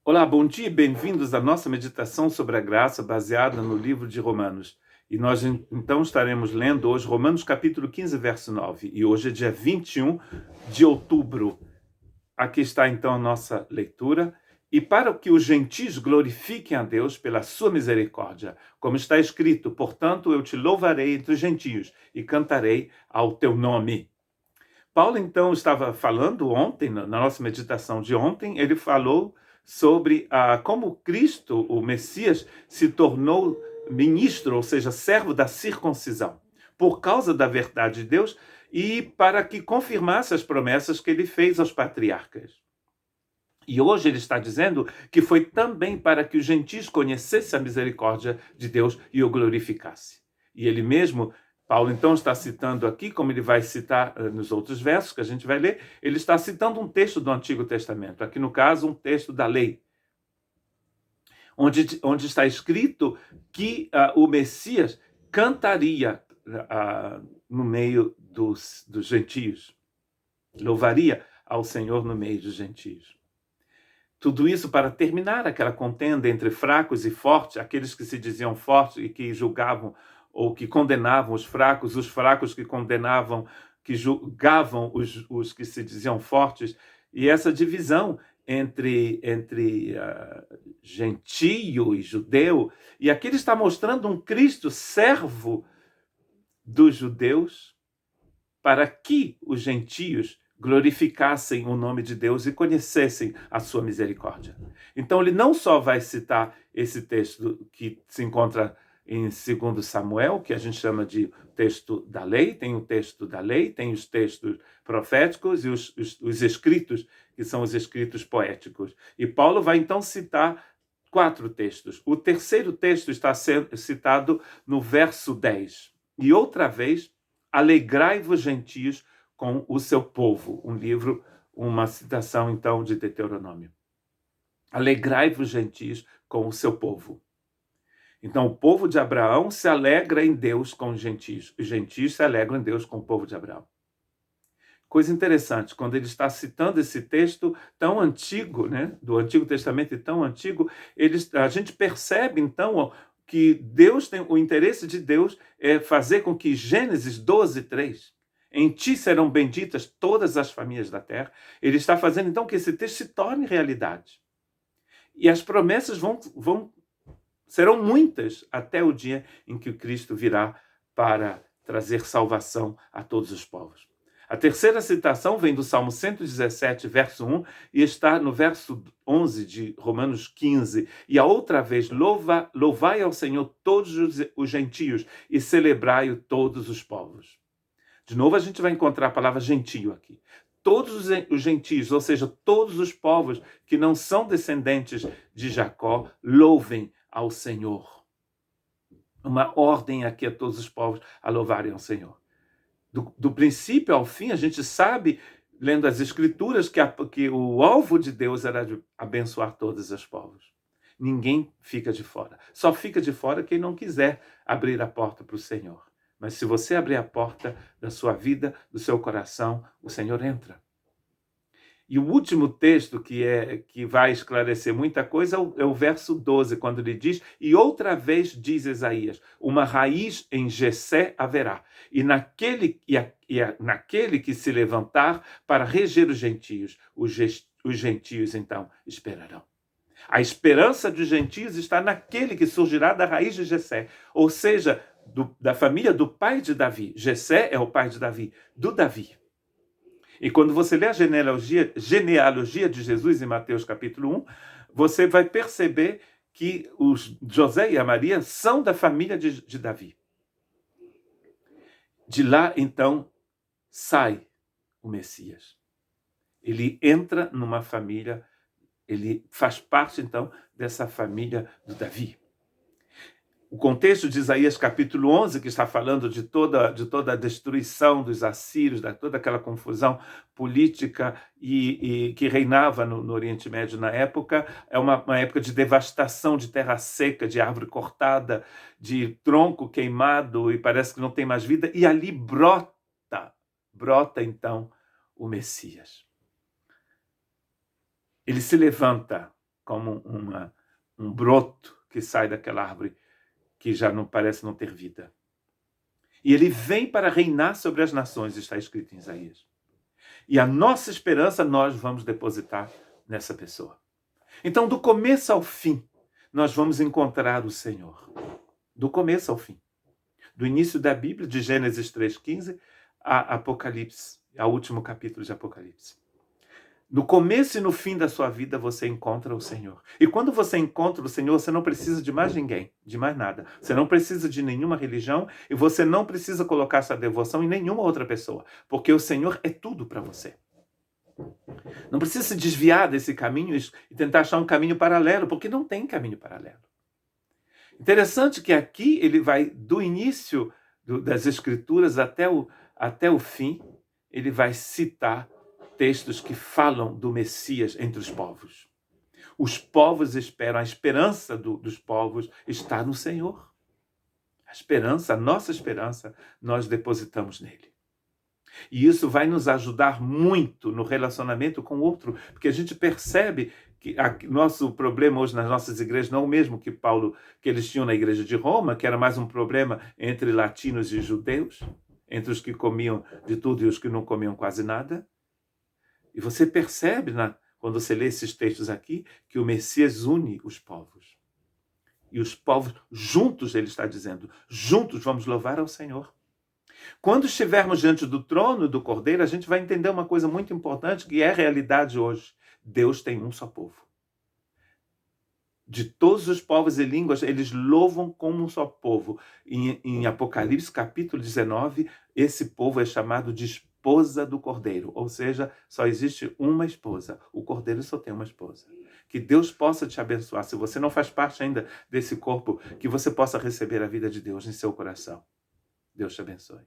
Olá, bom dia e bem-vindos à nossa meditação sobre a graça baseada no livro de Romanos. E nós então estaremos lendo hoje Romanos capítulo 15, verso 9. E hoje é dia 21 de outubro. Aqui está então a nossa leitura. E para que os gentios glorifiquem a Deus pela sua misericórdia, como está escrito, portanto eu te louvarei entre os gentios e cantarei ao teu nome. Paulo, então, estava falando ontem, na nossa meditação de ontem, ele falou sobre como Cristo, o Messias, se tornou ministro, ou seja, servo da circuncisão, por causa da verdade de Deus e para que confirmasse as promessas que ele fez aos patriarcas. E hoje ele está dizendo que foi também para que os gentios conhecessem a misericórdia de Deus e o glorificasse. E ele mesmo, Paulo então está citando aqui, como ele vai citar nos outros versos que a gente vai ler, ele está citando um texto do Antigo Testamento, aqui no caso um texto da lei, onde está escrito que o Messias cantaria no meio dos gentios, louvaria ao Senhor no meio dos gentios. Tudo isso para terminar aquela contenda entre fracos e fortes, aqueles que se diziam fortes e que julgavam ou que condenavam os fracos que condenavam, que julgavam os que se diziam fortes, e essa divisão entre gentio e judeu, e aqui ele está mostrando um Cristo servo dos judeus para que os gentios glorificassem o nome de Deus e conhecessem a sua misericórdia. Então ele não só vai citar esse texto que se encontra em 2 Samuel, que a gente chama de texto da lei, tem o texto da lei, tem os textos proféticos e os escritos, que são os escritos poéticos. E Paulo vai então citar 4 textos. O terceiro texto está sendo citado no verso 10. E outra vez, alegrai-vos, gentios, com o seu povo. Um livro, uma citação, então, de Deuteronômio. Alegrai-vos, gentios, com o seu povo. Então, o povo de Abraão se alegra em Deus com os gentios. Os gentios se alegram em Deus com o povo de Abraão. Coisa interessante, quando ele está citando esse texto tão antigo, né, do Antigo Testamento e tão antigo, a gente percebe, então, que Deus tem o interesse de Deus é fazer com que Gênesis 12, 3, em ti serão benditas todas as famílias da terra. Ele está fazendo, então, que esse texto se torne realidade. E as promessas serão muitas até o dia em que o Cristo virá para trazer salvação a todos os povos. A terceira citação vem do Salmo 117, verso 1, e está no verso 11 de Romanos 15. E a outra vez, louvai ao Senhor todos os gentios e celebrai-o todos os povos. De novo, a gente vai encontrar a palavra gentio aqui. Todos os gentios, ou seja, todos os povos que não são descendentes de Jacó, louvem ao Senhor. Uma ordem aqui a todos os povos a louvarem ao Senhor. Do princípio ao fim, a gente sabe, lendo as Escrituras, que o alvo de Deus era de abençoar todos os povos. Ninguém fica de fora. Só fica de fora quem não quiser abrir a porta para o Senhor. Mas se você abrir a porta da sua vida, do seu coração, o Senhor entra. E o último texto que vai esclarecer muita coisa é o verso 12, quando ele diz: e outra vez diz Isaías, uma raiz em Jessé haverá, e naquele que se levantar para reger os gentios, os gentios então esperarão. A esperança dos gentios está naquele que surgirá da raiz de Jessé, ou seja, da família do pai de Davi. Jessé é o pai de Davi, do Davi. E quando você lê a genealogia de Jesus em Mateus capítulo 1, você vai perceber que José e a Maria são da família de Davi. De lá, então, sai o Messias. Ele entra numa família, ele faz parte, então, dessa família do Davi. O contexto de Isaías capítulo 11, que está falando de toda a destruição dos assírios, de toda aquela confusão política e que reinava no Oriente Médio na época, é uma época de devastação, de terra seca, de árvore cortada, de tronco queimado e parece que não tem mais vida, e ali brota então o Messias. Ele se levanta como um broto que sai daquela árvore que já não parece não ter vida. E ele vem para reinar sobre as nações, está escrito em Isaías. E a nossa esperança nós vamos depositar nessa pessoa. Então, do começo ao fim, nós vamos encontrar o Senhor. Do começo ao fim. Do início da Bíblia, de Gênesis 3,15, a Apocalipse, ao último capítulo de Apocalipse. No começo e no fim da sua vida, você encontra o Senhor. E quando você encontra o Senhor, você não precisa de mais ninguém, de mais nada. Você não precisa de nenhuma religião e você não precisa colocar sua devoção em nenhuma outra pessoa, porque o Senhor é tudo para você. Não precisa se desviar desse caminho e tentar achar um caminho paralelo, porque não tem caminho paralelo. Interessante que aqui ele vai, do início das Escrituras até o fim, ele vai citar textos que falam do Messias entre os povos. Os povos esperam, a esperança dos povos está no Senhor. A esperança, a nossa esperança, nós depositamos nele. E isso vai nos ajudar muito no relacionamento com o outro, porque a gente percebe que nosso problema hoje nas nossas igrejas não é o mesmo que eles tinham na igreja de Roma, que era mais um problema entre latinos e judeus, entre os que comiam de tudo e os que não comiam quase nada. E você percebe, quando você lê esses textos aqui, que o Messias une os povos. E os povos, juntos, ele está dizendo, juntos vamos louvar ao Senhor. Quando estivermos diante do trono do Cordeiro, a gente vai entender uma coisa muito importante, que é realidade hoje. Deus tem um só povo. De todos os povos e línguas, eles louvam como um só povo. Em Apocalipse, capítulo 19, esse povo é chamado de esposa do Cordeiro. Ou seja, só existe uma esposa. O Cordeiro só tem uma esposa. Que Deus possa te abençoar. Se você não faz parte ainda desse corpo, que você possa receber a vida de Deus em seu coração. Deus te abençoe.